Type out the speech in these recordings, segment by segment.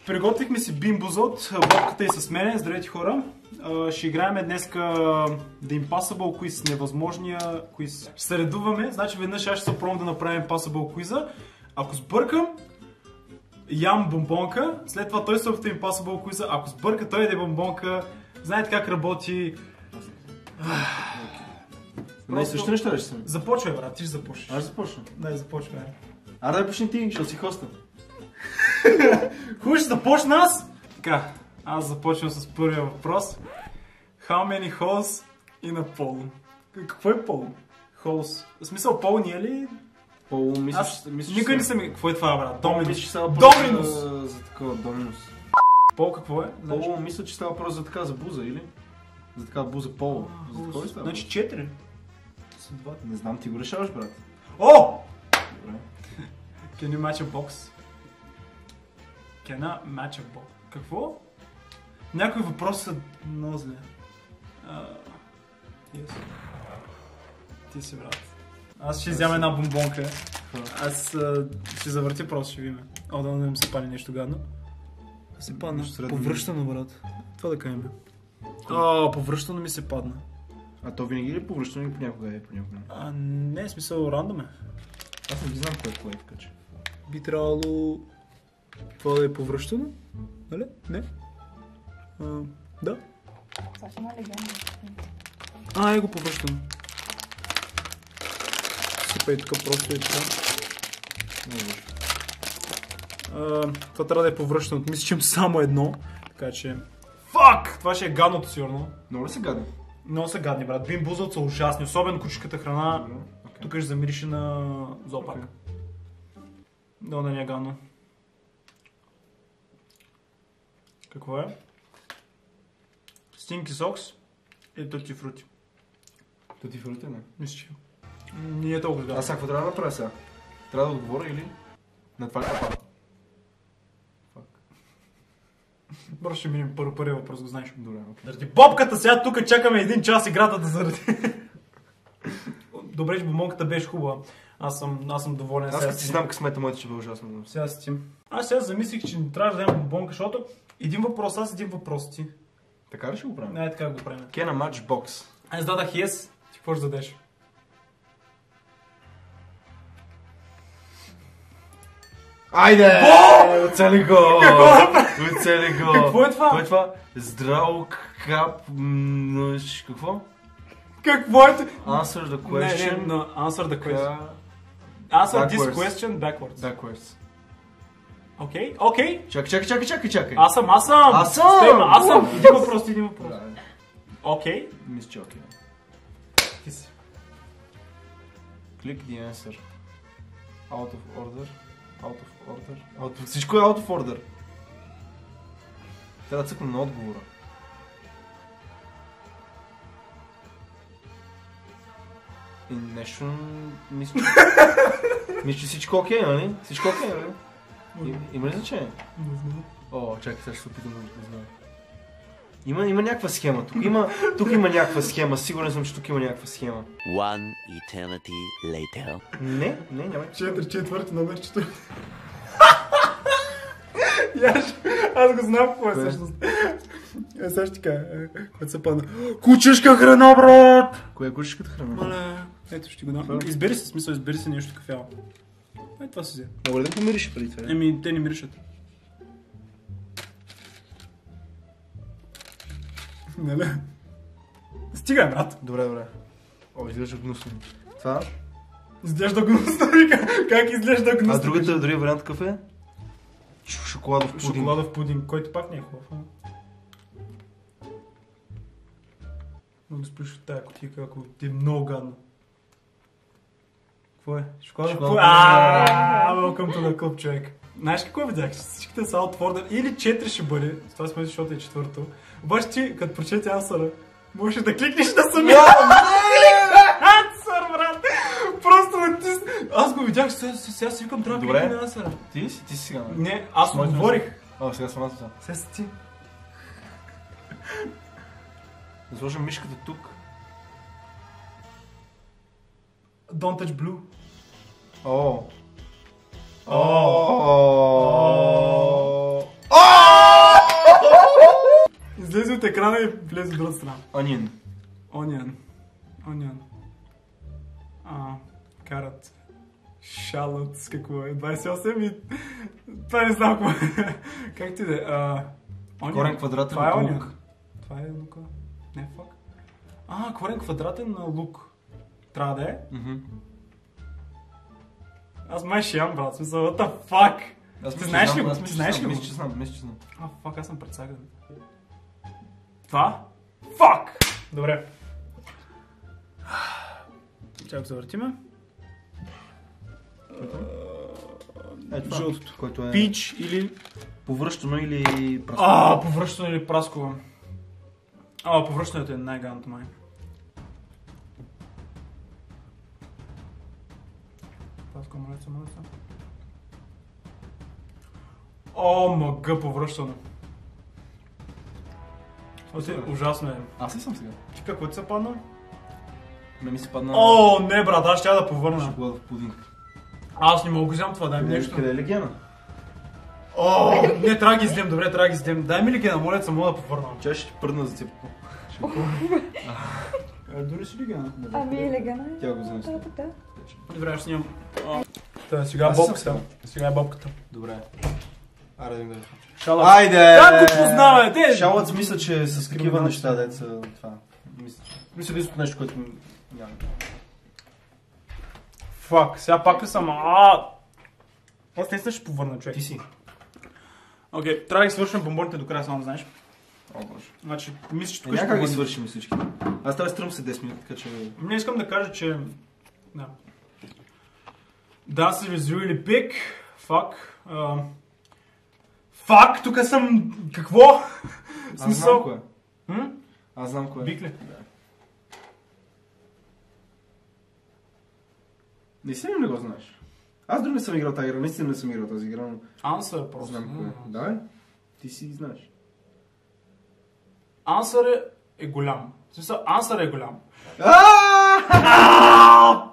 Приготвихме си бимбузот, Бобката и с мене. Здравейте хора! Ще играем днеска The Impossible Quiz, невъзможния quiz. Ще се редуваме, значи веднъж аз ще се пробвам да направим Impossible Quiz-а. Ако сбъркам, ям бомбонка, след това той се опита Impossible Quiz-а. Ако сбърка, той яде бомбонка. Знаете как работи. Не, също неща ще съм. Започвай, брат, ти ще започнеш. Аз започна. Да, започвай. Да почни ти, защото си хоста. Хубаво ще започна аз? Така, аз започвам с първия въпрос. How many holes in a pole? Какво е пол? Holes. В смисъл пол не е ли? Пол, Никой не съм... Какво е това, брат? Доминус. Доминус! За такова, доминус. Пол какво е? Пол, мисля, че става въпрос за така, за буза, или? За такава буза пол. За какво ли става? Значи 4. Не знам, ти го решаваш, брат. О! Добре. Can you match a box? Can I match a box? Какво? Някои въпроси са много зле. Yes. Ти си, брат. Аз ще взема една бомбонка. Аз ще завъртя просто, ще видим. О, да не ми се пали нещо гадно. Да се падна. Повръщано, брат. Това да кажем. Повръщано ми се падна. А то винаги ли повръщано или понякога е понякога? Не, смисъл рандом е. Аз не знам кое е така че. Би трябвало това да е повръщано? Нали? Не? Да. Саша има легенда. Е го повръщано. Сипай тук просто и така. Това трябва да е повръщано. Мисля, че им само едно. Така че... Фак! Това ще е гадното сигурно. Много ли са гадни? Много са гадни, брат. Бимбузът са ужасни. Особено кучешката храна. Okay. Тук ще замирише на зоопарк. Да не е гадно. Какво е? Стинки сокс и тути фрути. Тути фрути, не? Мисля, че. Не е толкова гадно. Аз какво трябва да направя сега? Трябва да отговоря или? На това капа. Бро, ще минем първия въпрос, го знаеш. Добре, окей. Заради бобката сега тук чакаме 1 час играта да заради. Добре, че бомбонката беше хубава. Аз съм доволен. Аз като си знам късмета, моята ще бъде ужасно. Сега си тим. Аз сега замислих, че не трябва да дадем бомбонка, защото един въпрос аз, един въпрос ти. Така ли ще го правим? Не, така го правим. Can a matchbox? Аз дадах yes, ти какво ще задеш? Айде! Оцели го! Оцели го! Какво е това? Какво е това? Здраво кап... Какво? Какво е това? Answer the question. Не, answer the question. Answer this question backwards. Backwards. Окей. Чакай. Аз съм. Един въпрос. Окей. Мисля, че окей. Ти си. Click the answer. Out of order. Всичко е out of order. Трябва да цъкна на отговора. И нещо... Мисля, че всичко окей, нали? Всичко окей, нали? Има ли значение? Не знам. Чакай, сега ще се опитам да го знам. Има някаква схема. Тук има някаква схема. Сигурен съм, че тук има някаква схема. One eternity later. Не, няма. 4 номер 4. Аз го знам какво е всъщност. Сега ще ти кажа, което се падна. Кучешка храна, брат! Коя е кучешката храна? Мале, ето ще го дам. Избери се нещо кафяво. Това си взе. Мога ли да помирише преди това? Те не миришат. Нали? Стигай, брат. Добре. Изглежда гнусно. Това? Изглежда гнусно, как изглежда гнусно? А другия вариант какъв е? Шоколадов пудинг. Шоколадов пудинг, който пак не е хубав. Но да спиш от тая кутия, ако ти е много гадно. Какво е? Шоколадов пудинг. Welcome to the club, човек. Знаеш какво видях? Всичките са out of order. Или 4 ще бъде. С това смисъл, защото е четвърто. Обаче ти, като прочети ансъра, можеш да кликнеш да съм ансър, брат! Просто натисни. Аз го видях, сега си викам, трябва да кликне на ансъра. Ти си сега? Не, аз отговорих. Сега съм аз. Сега си ти. Да сложим мишката тук. Don't touch blue. О! Излезе от екрана и влезе от другата страна. Onion. Onion. Карат. Шалот, какво е? 28 и... Това не знам какво е. Как ти да е? Корен квадратен Това е от onion. лук. Това е лука. Не, фак. Корен квадратен на лук. Трябва да е? Аз май ще ям, брат. Смисъл, what the fuck? Ти знаеш ли го? Мисля, че знам. Фак, аз съм предсаган. Това? Фак! Добре. Чакай да завъртиме. Жълтото. Който е Пич или... повръщано или прасково. Повръщано или прасково. Повръщането е най-ганото май. Прасково, молеца. Мъга, повръщано. Ужасно е. Аз ли съм сега? Ти какво ти се падна? Не ми се падна... Не брат, аз ще да повърна. Шоколада в пудинг. Аз не мога да вземам това, дай ми нещо. Къде е легена? Не, трябва да ги излем, добре, трябва да ги излем. Дай ми легена, моля се, мога да повърнам. Чай ще ти пръдна за теб. Дори си легена. Легена е. Тя го знае. Добре, аз снимам. Сега бобката. Сега е бобката. Добре. Аре да им дадем. Шалът. Айде! Как го познава, те? Шалът мисля, че с такива неща, деца това. Мисля, да нещо, което няма. Фак, сега пак ли съм? Аз не ще повърна, човек. Ти си. Окей, трябва да ги свършим бомбоните до края, само да знаеш. О, боже. Значи, мисля, че тук ще Някак ги повърна. свършим всички. Аз трябва да стръм се 10 минути, така че... Не искам да кажа, че... Да. Dance is really big. Фак. Фак, тук съм... Какво? Аз знам кое. Аз знам кое. Бик ли? Наистина не го знаеш. Аз дори не съм играл тази игра, наистина не съм играл тази игра, но... Ансър е просто. Знам кое. Да, ти си знаеш. Ансър е голям. В смисъл, Ансър е голям.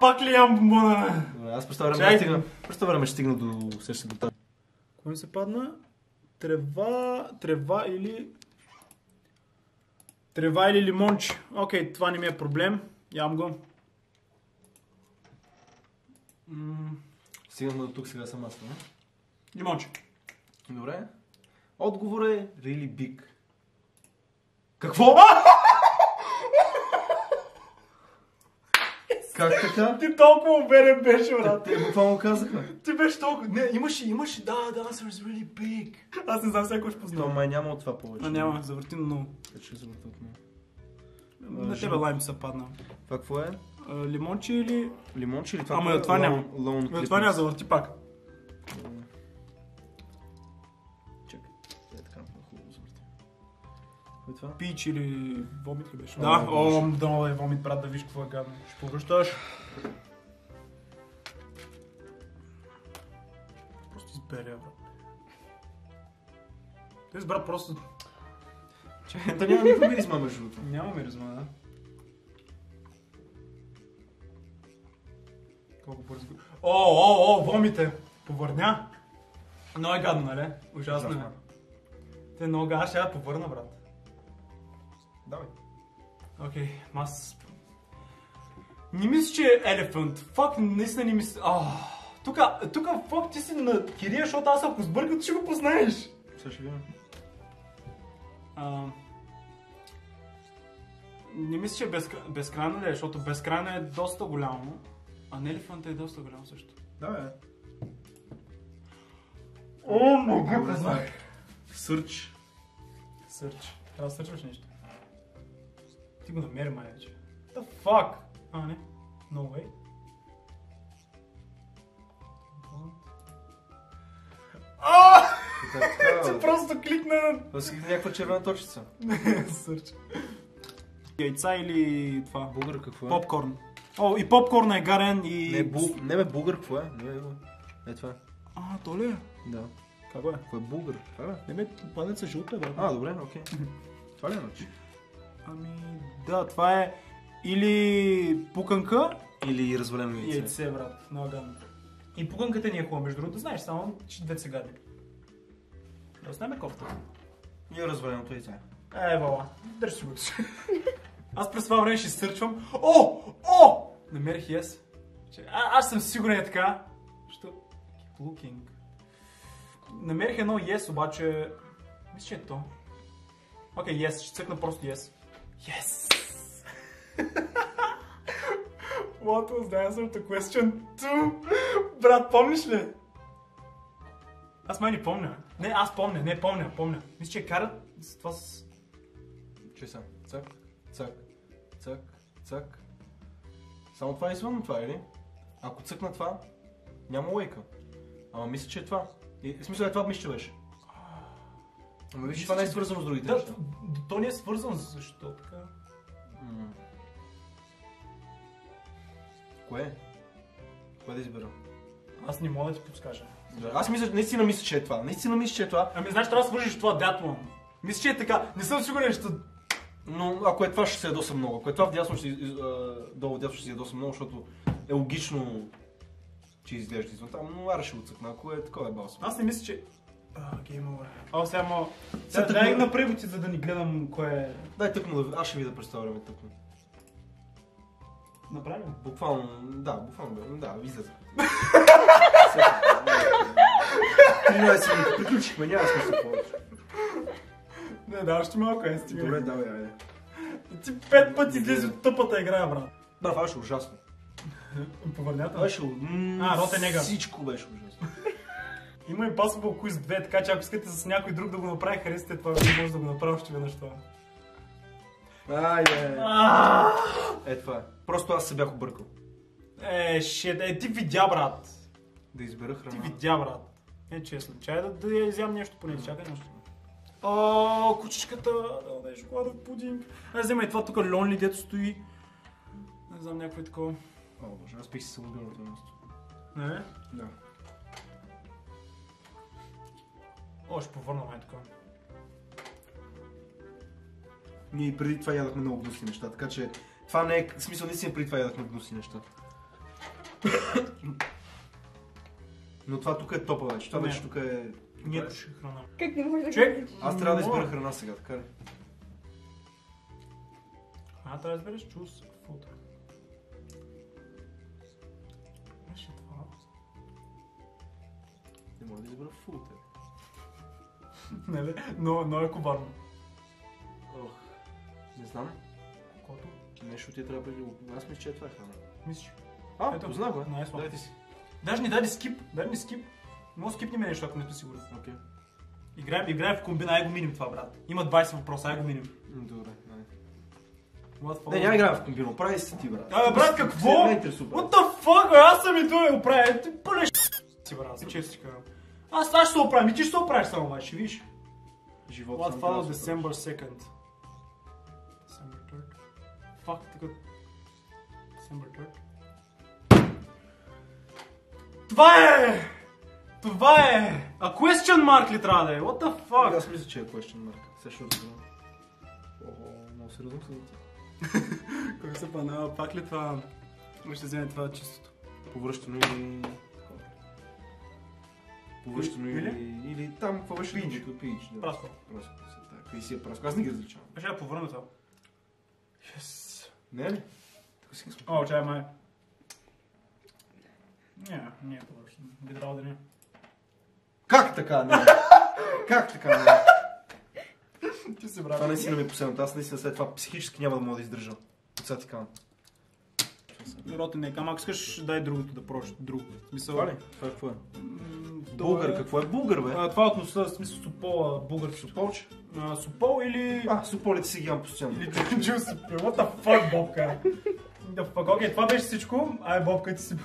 Пак ли ям бомбона? Аз през това време ще стигна до следващата. Кой ми се падна? Трева или лимонче. Окей, това не ми е проблем. Ям го. Стигна до тук, сега съм аз, не? Лимонче. Добре. Отговор е really big. Какво? Как така? Ти толкова уверен беше, брат. Те буквално казаха. Ти беше толкова... Не, имаше, да, answer is really big. Аз не знам всяко ще То познавам. май няма от това повече. Няма, завърти много. Ще завърта от него. На тебе лайм се падна. Това какво е? Лимонче или... Лимонче или това? Ама това няма. Това няма, завърти пак. Чакай. Така хубаво завърти. Кой е това? Пич или вомит ли беше? Да, да е вомит, брат, да виж какво е гадно. Ще повръщаш. Просто изберя, брат. Тези брат просто... Та няма никаква миризма между другото. Няма миризма, да. Колко бързо... Вомите! Повърня! Много е гадно, нали? Ужасно е. Те много гадно, аз ще я повърна, брат. Давай. Окей, аз... Не мисля, че е елефант. Фак, наистина не мисля... Тук фак ти си на Кирия, защото аз ако сбъркат, ще го познаеш. Сега ще видим. Не мисля, че е безкрайно ли е, защото безкрайно е доста голямо. А не елефанта е доста голям също. Да, Мога! Сърч. Трябва да сърчваш нещо. Ти го намери, май вече. The fuck? Не. No way. Че просто кликна... Това си някаква червена точица. Сърч. Яйца или това? Булгър какво е? Попкорн. И попкорн е гарен и... Не бе, булгър какво е? Не това. То ли е? Да. Какво е? Какво е булгър? Това ли? Не бе, панеца жълта, бе. Добре, окей. Това ли е начин? Да, това е или пуканка, или развалено яйце. Яйце, брат. Много гадно. И пуканката ни е хубава, между другото, знаеш, само че две са гадни. Да оставяме кофта. И разваленото яйце. Вала. Държи си го. Аз през това време ще сърчвам. О! Намерих yes. Аз съм сигурен е така. Що? Keep looking. Намерих едно yes, обаче... Мисля, че е то. Окей, yes. Ще цъкна просто yes. Yes! What was the answer to question 2? Брат, помниш ли? Аз май не помня. Не, аз помня. Помня. Мисля, че карат с това с... Че са? Цък, цък, цък, цък. Само това е извън това, или? Ако цъкна това, няма лойка. Ама мисля, че е това. В смисъл е това, мисля, че беше. Ама виж, това не е свързано с другите неща. То не е свързано, защо така? Кое? Кое да избера? Аз не мога да ти подскажа. Аз наистина мисля, че е това. Ами знаеш, трябва да свържиш това дятло. Мисля, че е така. Не съм сигурен, че... Но ако е това, ще се ядоса много. Ако е това вдясно, долу вдясно ще се ядоса много, защото е логично, че изглежда извън там, но ара ще го цъкна, ако е такова е балса. Аз не мисля, че... Game over. Сега мога... Дай на преводи, за да ни гледам кое е... Дай тъкно, аз ще ви да представя време тъкно. Направим? Буквално, да, излезе. 13 минути, приключихме, няма смисъл повече. Не, да, още малко е стига. Добре, давай, айде. Ти 5 пъти излезе от тъпата игра, брат. Да, това беше ужасно. Повърнята? Беше... Роте нега. Всичко беше ужасно. Има Impossible Quiz 2, така че ако искате с някой друг да го направи, харесате това, може да го направя още веднъж това. Айде. Е, това е. Просто аз се бях объркал. Ти видя, брат. Да избера храна. Ти видя, брат. Честно. Чай да я изям нещо поне. Чакай нещо. Кучичката. Да дай шоколадък пудинг. Вземай това тук Lonely, дето стои. Не знам, някакво е такова. Боже, аз пих си самоубил на това място. Не? Да. Ще повърна май така. Ние и преди това ядахме много гнусни неща, така че това не е... В смисъл, наистина преди това ядахме гнусни неща. Но това тук е топа вече, това вече тук е... Ние пуши храна. Как не може да Човек, аз трябва да избера храна сега, така ли? Трябва да избереш чус. Каквото. Беше това. Не мога да избера фулта. Не бе, но е коварно. Не знам. Кото? Нещо ти трябва преди... Аз мисля, че е това храна. Мислиш? Ето, познах го, Дайте си. Даже ни даде скип. Може да скипнем нещо, ако не сме сигурни. Окей. Играем в комбина, ай го миним това, брат. Има 20 въпроса, ай го миним. Добре, Не, няма играем в комбина, прави си ти, брат. Брат, какво? What the fuck, бе? Аз съм и той го оправя. Ти пълеш си, брат, често си казвам. Аз ще се оправим, и ти ще се оправиш само, май, ще виж. Живот. What follows December 2nd? December 3rd? Fuck, така... December 3rd? Това е! А question mark ли трябва да е? What the fuck? Аз мисля, че е question mark. Сега ще разбирам. Много сериозно се дете. Кой се панава? Пак ли това? Ще вземе това чистото. Повръщано или... Повръщано или там, какво беше другото? Пич. Праско. Къде си е праско? Аз не ги различавам. Ще я повърна това. Yes. Не ли? Така си ги Чай май. Не е повършено. Би трябвало да не. Как така не? Как така не? Ти си, брат. Това наистина ми е последното. Аз наистина след това психически няма да мога да издържа. Отсега ти казвам. Роте не, ама ако искаш, дай другото да пробваш. Друго. Смисъл... Това ли? Това какво е? Булгар, какво е булгар, бе? Това от носа, в смисъл супола, булгар. Суполче? Супол или... суполите си ги имам постоянно. Или джуси. What the fuck, Бобка? Окей, това беше всичко. Ай, Бобка, ти си...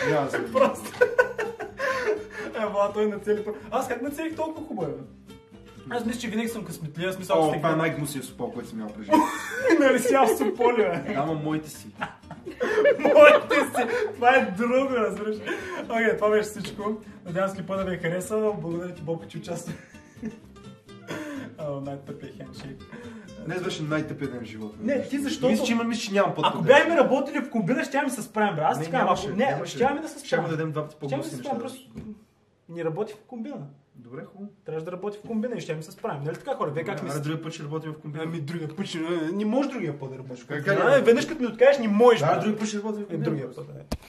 Няма за просто. Той нацели... Аз как нацелих толкова хубаво, бе? Аз мисля, че винаги съм късметлия, смисъл... Това е най-гнусия супол, който съм имал през живота. Нали си аз суполи, бе? Ама моите си. Моите си! Това е друго, разбираш. Окей, това беше всичко. Надявам се клипа да ви е харесал. Благодаря ти, Бобка, че участва. Най-тъпия хендшейк. Днес беше най-тъпия ден в живота. Не, ти защото... Мисля, че нямам път. Ако бяхме работили в комбина, щяхме се справим, бе. Аз ти казвам, не, щяхме да се справим. Ще му дадем два пъти по-гнусни неща. Ни работи в комбина. Добре, хубаво. Трябваше да работи в комбина и ще ми се справим. Нали така хора? Вие как мислите? другия път ще работим в комбина. Ами другия път ще... Не можеш другия път да работиш. Как? Веднъж като ми откажеш, не можеш. Другия път ще работим в комбина. Другия път,